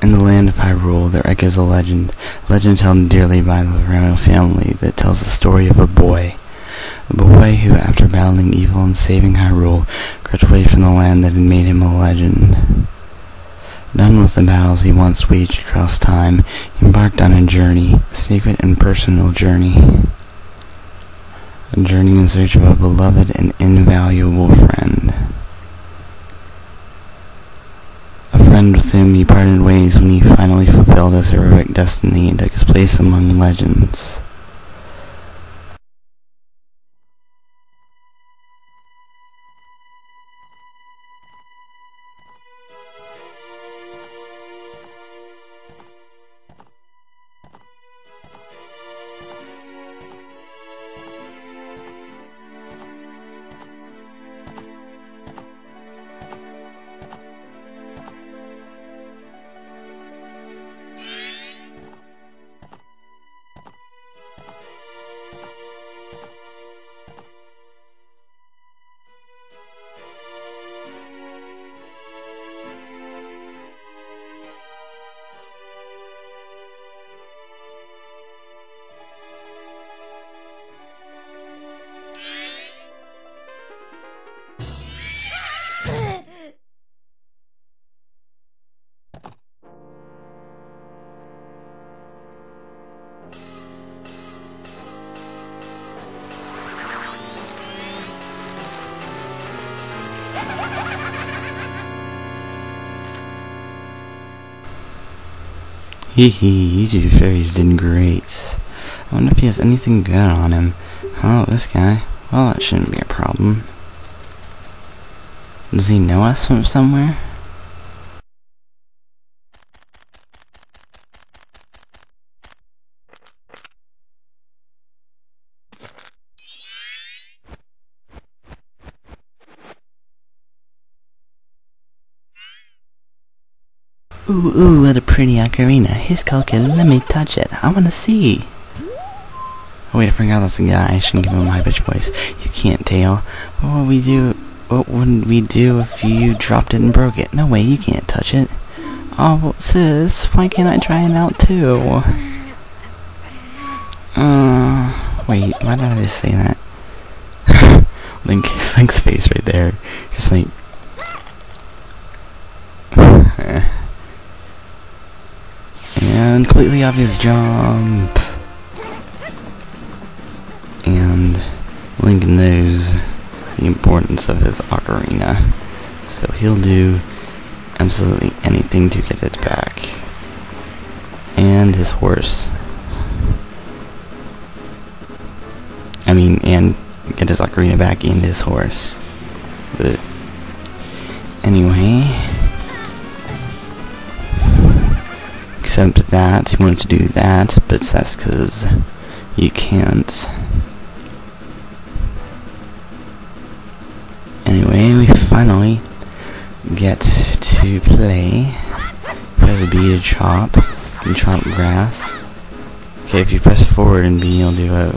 In the land of Hyrule, there echoes a legend told dearly by the royal family that tells the story of a boy who, after battling evil and saving Hyrule, graduated from the land that had made him a legend. Done with the battles he once waged across time, he embarked on a journey, a secret and personal journey. A journey in search of a beloved and invaluable friend. A friend with whom he parted ways when he finally fulfilled his heroic destiny and took his place among legends. You two fairies did great. I wonder if he has anything good on him. Oh, this guy. Well, that shouldn't be a problem. Does he know us from somewhere? Ooh, what a pretty ocarina. His Kulkin, let me touch it. I wanna see. Oh wait, I forgot that's the guy. I shouldn't give him a high-pitched voice. You can't tell. What would we do if you dropped it and broke it? No way, you can't touch it. Oh, well, sis, why can't I try it out too? Wait, why did I just say that? Link's face right there. Just like... And completely obvious jump. And Link knows the importance of his ocarina, so he'll do absolutely anything to get it back. And his horse. And get his ocarina back and his horse. But anyway, except that he wanted to do that, but that's because you can't. Anyway, we finally get to play. Press B to chop. You can chop grass. Okay, if you press forward and B, you'll do a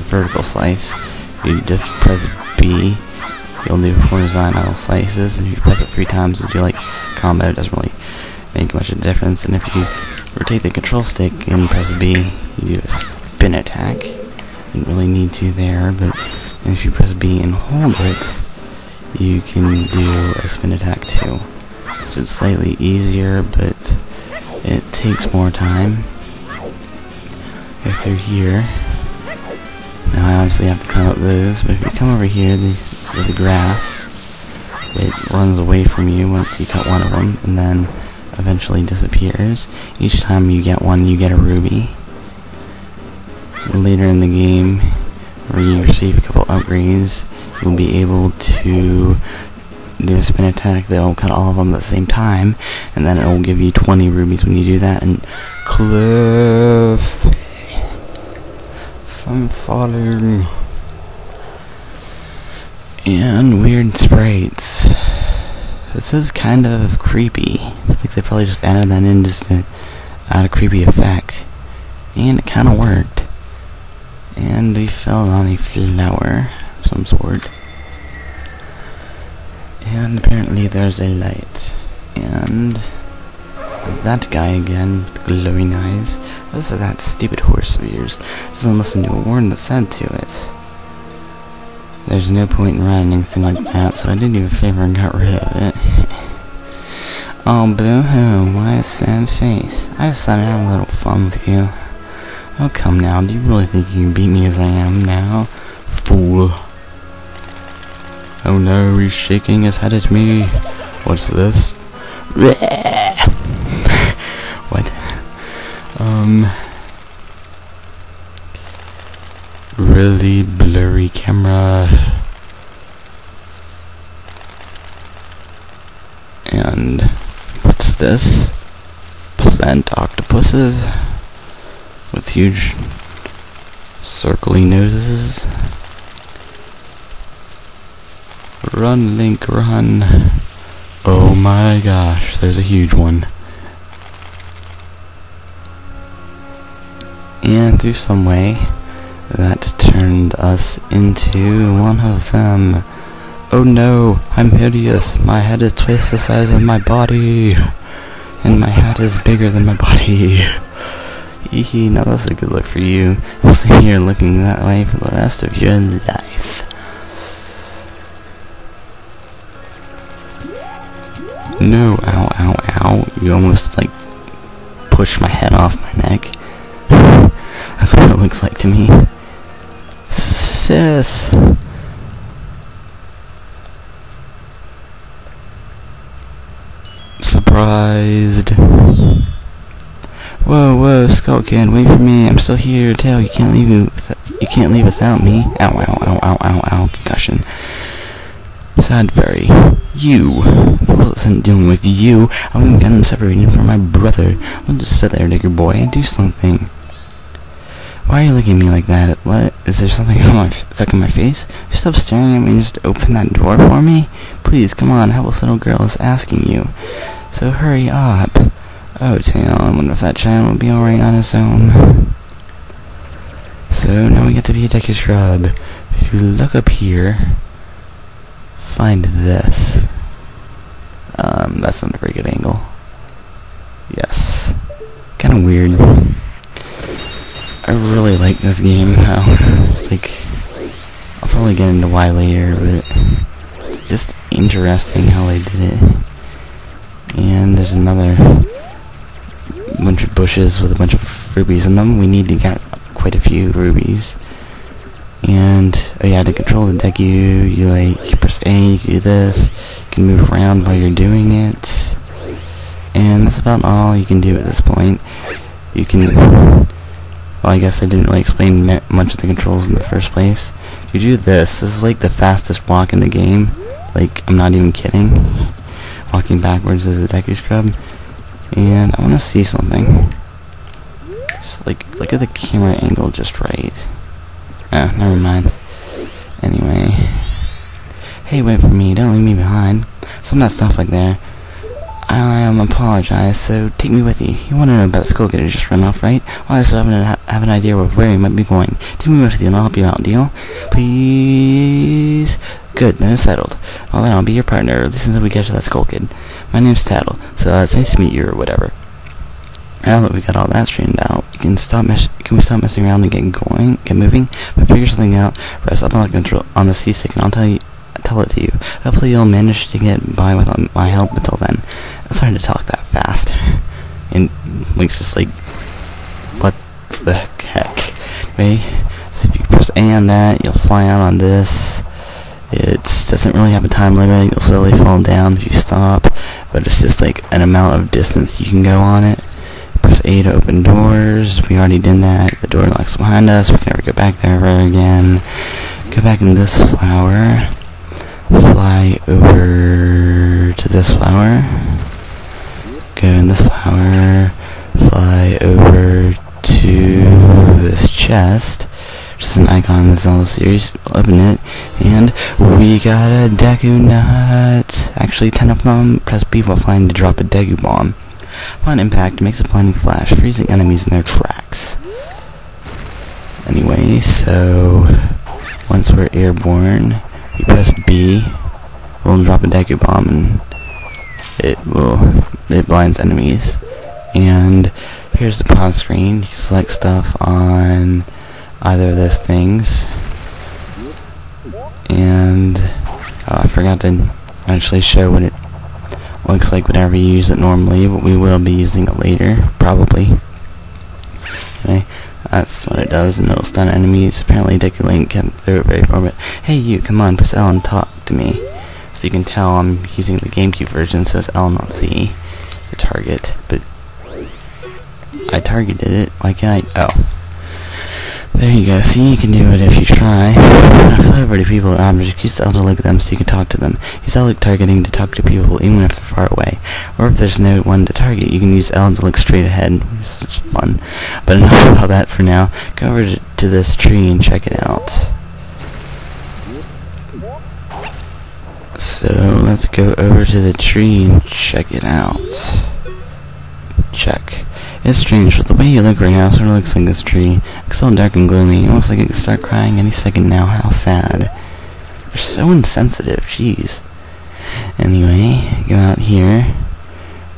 vertical slice. If you just press B, you'll do horizontal slices. And if you press it 3 times, you'll do like combo. It doesn't really make much of a difference. And if you rotate the control stick and press B, you do a spin attack. You don't really need to there, but if you press B and hold it, you can do a spin attack too, which is slightly easier, but it takes more time. Go through here. Now I obviously have to climb up those, but if you come over here, there's grass. It runs away from you once you cut one of them, and then eventually disappears. Each time you get one, you get a ruby. Later in the game, where you receive a couple upgrades, you'll be able to do a spin attack that will cut all of them at the same time, and then it will give you 20 rubies when you do that. And Cliff, I'm falling. And weird sprites. This is kind of creepy. I think they probably just added that in just to add a creepy effect, and it kind of worked. And we fell on a flower of some sort. And apparently there's a light. And that guy again with the glowing eyes. What's that stupid horse of yours? Doesn't listen to a word that's said to it. There's no point in riding anything like that, so I did you a favor and got rid of it. Oh, boo-hoo, why a sad face? I just thought I'd have a little fun with you. Oh, come now, do you really think you can beat me as I am now? Fool. Oh no, he's shaking his head at me. What's this? What? Really blurry camera. And what's this? Plant octopuses with huge circly noses. Run, Link, run. Oh my gosh, there's a huge one. And through some way, that turned us into one of them. Oh no, I'm hideous. My head is twice the size of my body. And my hat is bigger than my body. Eehee, now that's a good look for you. You'll sit here looking that way for the rest of your life. No, ow, ow, ow. You almost, like, pushed my head off my neck. That's what it looks like to me. Sis! Surprised. Whoa, whoa, Skull Kid, wait for me. I'm still here. Tail, you can't leave without me. Ow, ow, ow, ow, ow, ow. Concussion. Sad very. You. If I wasn't dealing with you, I wouldn't have gotten separated from my brother. I'll just sit there, nigger boy, and do something. Why are you looking at me like that? What? Is there something stuck in my face? You stop staring at me and just open that door for me? Please, come on, helpless little girl is asking you. So hurry up. Oh, Tail, I wonder if that child will be alright on his own. So, now we get to be a techie scrub. If you look up here, find this. That's not a very good angle. Yes. Kinda weird. I really like this game now. It's like, I'll probably get into why later, but it's just interesting how they did it. And there's another bunch of bushes with a bunch of rubies in them. We need to get quite a few rubies. And, oh yeah, to control the deck, you like, press A, you can do this. You can move around while you're doing it. And that's about all you can do at this point. You can, well, I guess I didn't really explain much of the controls in the first place. You do this is like the fastest walk in the game. Like, I'm not even kidding. Walking backwards as a techie scrub. And I want to see something. Just like, look at the camera angle just right. Oh, never mind. Anyway. Hey, wait for me. Don't leave me behind. Some of that stuff like there. I apologize, so take me with you. You want to know about the Skull Kid who just ran off, right? Well, I still have an idea of where he might be going. Take me with you and I'll help you out, deal? Please? Good, then it's settled. Well, then I'll be your partner, at least until we get to that Skull Kid. My name's Tattle, so it's nice to meet you, or whatever. Now that we got all that straightened out, can we stop messing around and get moving? But figure something out. Press up on the C-stick and I'll tell it to you. Hopefully you'll manage to get by without my help until then. It's hard to talk that fast. And Link's just like, what the heck? Anyway, so if you press A on that, you'll fly out on this. It doesn't really have a time limit. You'll slowly fall down if you stop, but it's just like an amount of distance you can go on it. Press A to open doors. We already did that. The door locks behind us. We can never go back there ever again. Go back in this flower. Fly over to this flower. Go in this flower. Fly over to this chest, which is an icon in the Zelda series. Open it, and we got a Deku Nut. Actually, 10 of them. Press B while flying to drop a Deku Bomb. Upon impact, makes a blinding flash, freezing enemies in their tracks. Anyway, so once we're airborne, we press B, we'll drop a Deku Bomb, and it blinds enemies. And here's the pause screen. You can select stuff on either of those things. And I forgot to actually show what it looks like whenever you use it normally, but we will be using it later, probably. Okay, that's what it does, and it'll stun enemies. Apparently Dick Link can't throw it very far, but hey you, come on, press L and talk to me. So you can tell I'm using the GameCube version, so it's L not Z, the target, but I targeted it. Why can't I? Oh. There you go. See, you can do it if you try. When I fly over to people or objects, use L to look at them so you can talk to them. Use L targeting to talk to people even if they're far away. Or if there's no one to target, you can use L to look straight ahead, which is just fun. But enough about that for now. Go over to this tree and check it out. So, let's go over to the tree and check it out. Check. It's strange, with the way you look right now, it sort of looks like this tree. It's so dark and gloomy, it looks like it could start crying any second now. How sad. You're so insensitive, jeez. Anyway, go out here.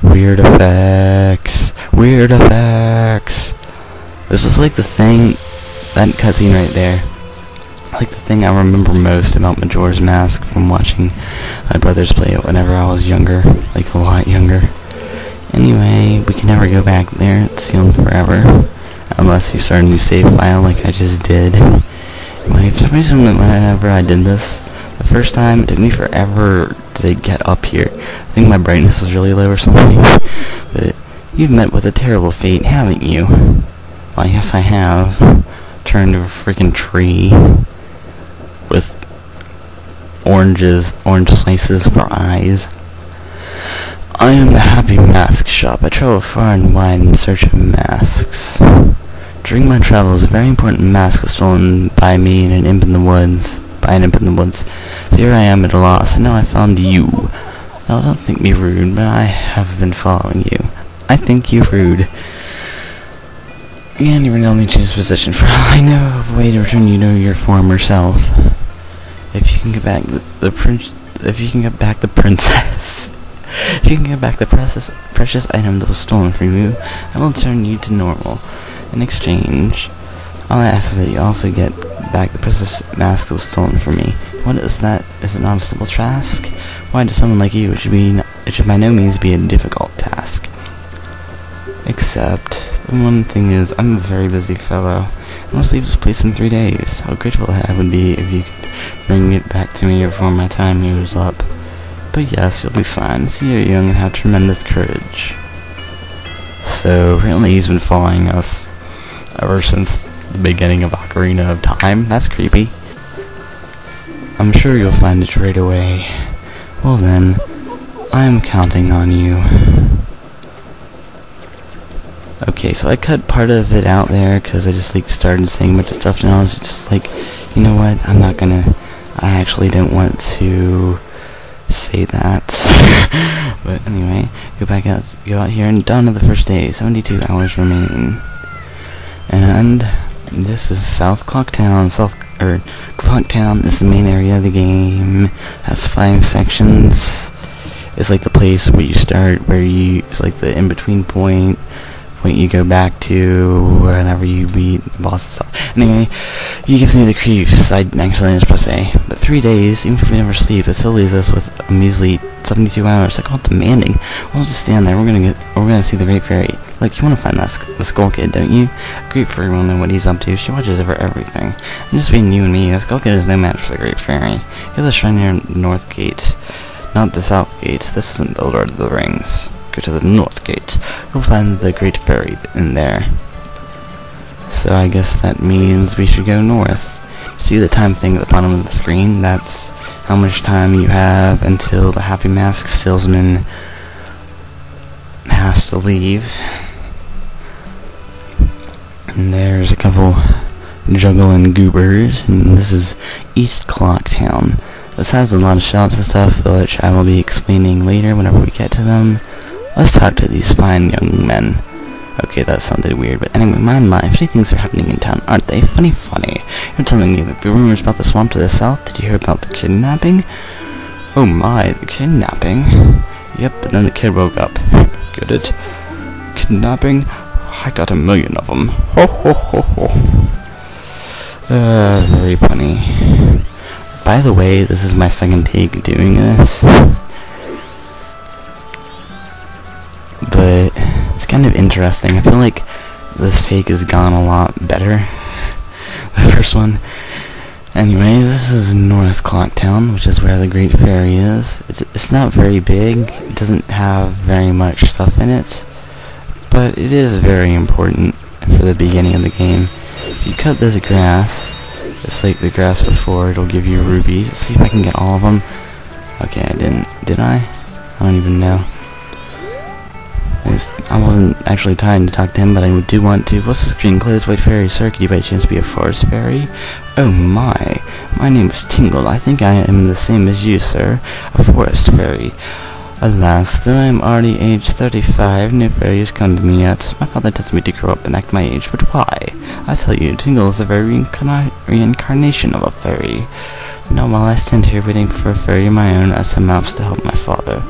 Weird effects. Weird effects. This was like the thing, that cutscene right there, like the thing I remember most about Majora's Mask from watching my brothers play it whenever I was younger, like a lot younger. Anyway, we can never go back there. It's sealed forever. Unless you start a new save file like I just did. Anyway, for some reason, whenever I did this, the first time, it took me forever to get up here. I think my brightness was really low or something. But you've met with a terrible fate, haven't you? Well, yes I have. Turned into a freaking tree. With orange slices for eyes. I am the Happy Mask Shop. I travel far and wide in search of masks. During my travels, a very important mask was stolen by me and an imp in the woods. So here I am at a loss, and now I found you. Now don't think me rude, but I have been following you. I think you rude. And you will only change position. For all I know of a way to return you to your former self. If you can get back the princess. If you can get back the precious item that was stolen from you, I will turn you to normal. In exchange, all I ask is that you also get back the precious mask that was stolen from me. What is that? Is it not a simple task? Why to someone like you, it should by no means be a difficult task. Except, the one thing is, I'm a very busy fellow. I must leave this place in 3 days. How grateful I would be if you could bring it back to me before my time here is up. But yes, you'll be fine. See, you're young and have tremendous courage. So, apparently he's been following us ever since the beginning of Ocarina of Time. That's creepy. I'm sure you'll find it right away. Well then, I'm counting on you. Okay, so I cut part of it out there because I just started saying a bunch of stuff, and I was just like, you know what, I actually don't want to say that. But anyway, go out here and done with the first day. 72 hours remain. And this is South Clocktown. Clocktown is the main area of the game. Has 5 sections. It's like the place where you start, it's like the in-between point you go back to whenever you beat the boss and stuff. Anyway, he gives me the creeps. I actually didn't press A. But 3 days, even if we never sleep, it still leaves us with a measly 72 hours. I call it demanding. We'll just stand there. We're gonna see the Great Fairy. Like, you wanna find the Skull Kid, don't you? Great Fairy will know what he's up to. She watches over everything. And just between you and me, the Skull Kid is no match for the Great Fairy. Get the shrine near the North Gate, not the South Gate. This isn't the Lord of the Rings. Go to the North Gate. We'll find the Great Fairy in there. So I guess that means we should go north. See the time thing at the bottom of the screen? That's how much time you have until the Happy Mask salesman has to leave. And there's a couple juggling goobers, and this is East Clocktown. This has a lot of shops and stuff, which I will be explaining later whenever we get to them. Let's talk to these fine young men. Okay, that sounded weird, but anyway, my, funny things are happening in town, aren't they? Funny. You're telling me that the rumors about the swamp to the south? Did you hear about the kidnapping? Oh my, the kidnapping? Yep, but then the kid woke up. Get it? kidnapping? I got 1,000,000 of them. Ho ho ho ho. Very funny. By the way, this is my second take doing this. But it's kind of interesting. I feel like this take has gone a lot better. The first one. Anyway, this is North Clocktown, which is where the Great Fairy is. It's not very big. It doesn't have very much stuff in it, but it is very important for the beginning of the game. If you cut this grass, just like the grass before, it'll give you rubies. Let's see if I can get all of them. Okay, I didn't. Did I? I don't even know. I wasn't actually trying to talk to him, but I do want to. What's the screen? Closed. White Fairy, sir. Could you by chance be a forest fairy? Oh my. My name is Tingle. I think I am the same as you, sir. A forest fairy. Alas, though I am already age 35, no fairies come to me yet. My father tells me to grow up and act my age, but why? I tell you, Tingle is the very reincarnation of a fairy. Now while I stand here waiting for a fairy of my own, I some maps to help my father.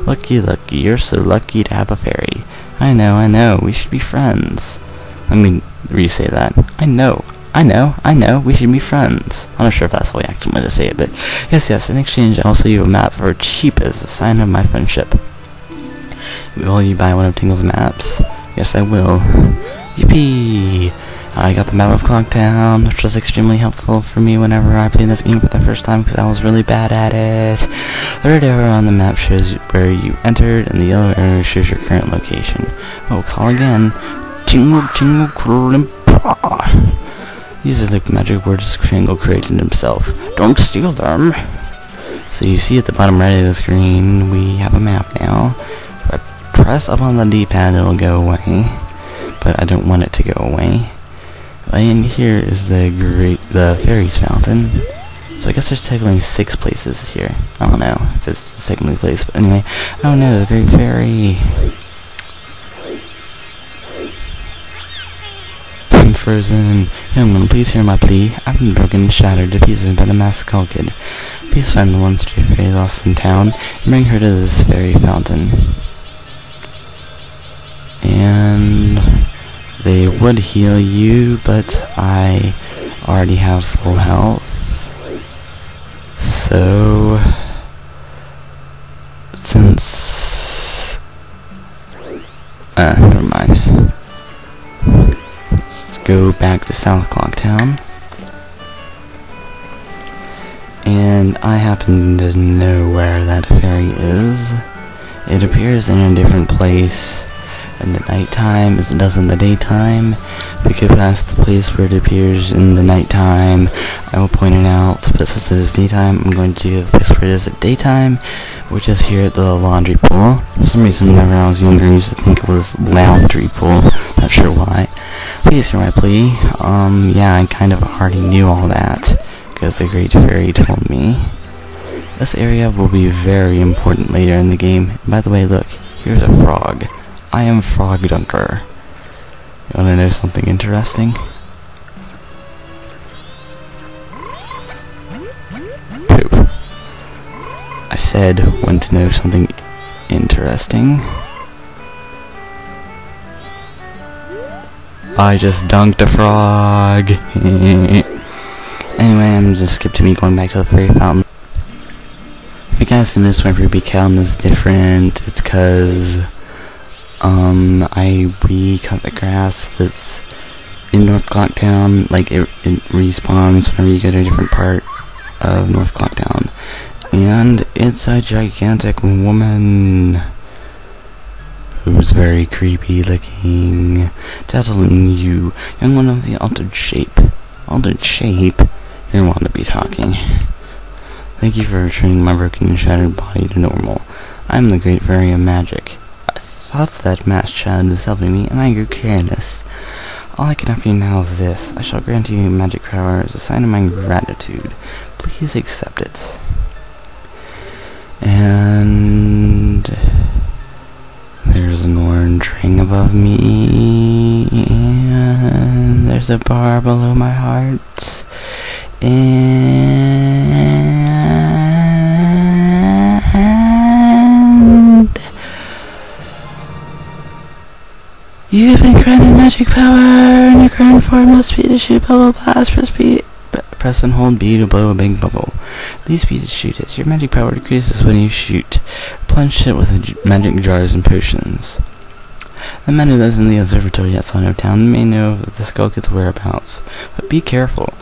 Lucky, lucky, you're so lucky to have a fairy. I know, we should be friends. Let me re-say that. I know, we should be friends. I'm not sure if that's how we actually meant to say it, but yes, in exchange I'll sell you a map for cheap as a sign of my friendship. Will you buy one of Tingle's maps? Yes, I will. Yippee! I got the map of Clocktown, which was extremely helpful for me whenever I played this game for the first time because I was really bad at it. The red arrow on the map shows where you entered, and the yellow arrow shows your current location. Oh, call again. Tingle, tingle, cruel, and paw. Uses the magic words Tingle created himself. Don't steal them. So you see at the bottom right of the screen, we have a map now. If I press up on the D-pad, it'll go away, but I don't want it to go away. And here is the fairy's fountain. So I guess there's technically 6 places here. I don't know if it's the second place, but anyway. Oh no, the Great Fairy. I'm frozen. Young one, please hear my plea. I've been broken and shattered to pieces by the masked skull kid. Please find the one stray fairy lost in town and bring her to this fairy fountain. And they would heal you, but I already have full health. So, since... never mind. Let's go back to South Clocktown. And I happen to know where that fairy is. It appears in a different place in the nighttime as it does in the daytime. If we go past the place where it appears in the nighttime, I will point it out, but since it is daytime, I'm going to do the place where it is at daytime, which is here at the laundry pool. For some reason, whenever I was younger, I used to think it was laundry pool. Not sure why. Please hear my plea. Yeah, I kind of already knew all that, because the Great Fairy told me. This area will be very important later in the game. And by the way, look, here's a frog. I am Frog Dunker. You wanna know something interesting? Poop. I said, want to know something interesting? I just dunked a frog. Anyway, I'm just skip to me going back to the fairy fountain. If you guys notice my ruby count is different, it's cause I recut the grass that's in North Clocktown. Like it respawns whenever you go to a different part of North Clocktown. And it's a gigantic woman who's very creepy looking, dazzling you, young one of the altered shape. Altered shape? You don't want to be talking. Thank you for returning my broken and shattered body to normal. I am the Great Fairy of Magic. I thought that masked child was helping me, and I grew careless. All I can offer you now is this. I shall grant you magic power as a sign of my gratitude. Please accept it. And there's an orange ring above me, and there's a bar below my heart, and You've been granted magic power, and your current form must be to shoot bubble blast. Press and hold B to blow a big bubble. Release B to shoot it. Your magic power decreases when you shoot. Plunge it with magic jars and potions. The man who lives in the observatory outside of town may know the Skull Kid's whereabouts, but be careful.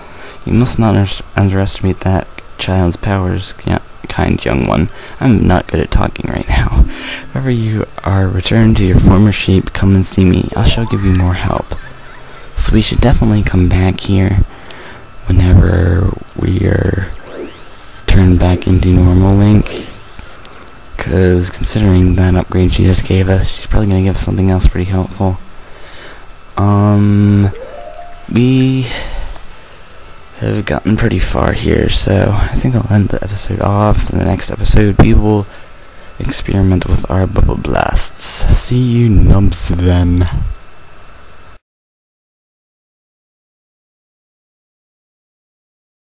You must not underestimate that child's powers, kind young one. I'm not good at talking right now. Wherever you are, return to your former shape. Come and see me. I shall give you more help. So we should definitely come back here whenever we are turned back into normal Link. Because considering that upgrade she just gave us, she's probably going to give us something else pretty helpful. We have gotten pretty far here, so I think I'll end the episode off. In the next episode, we will experiment with our bubble blasts. See you nubs then.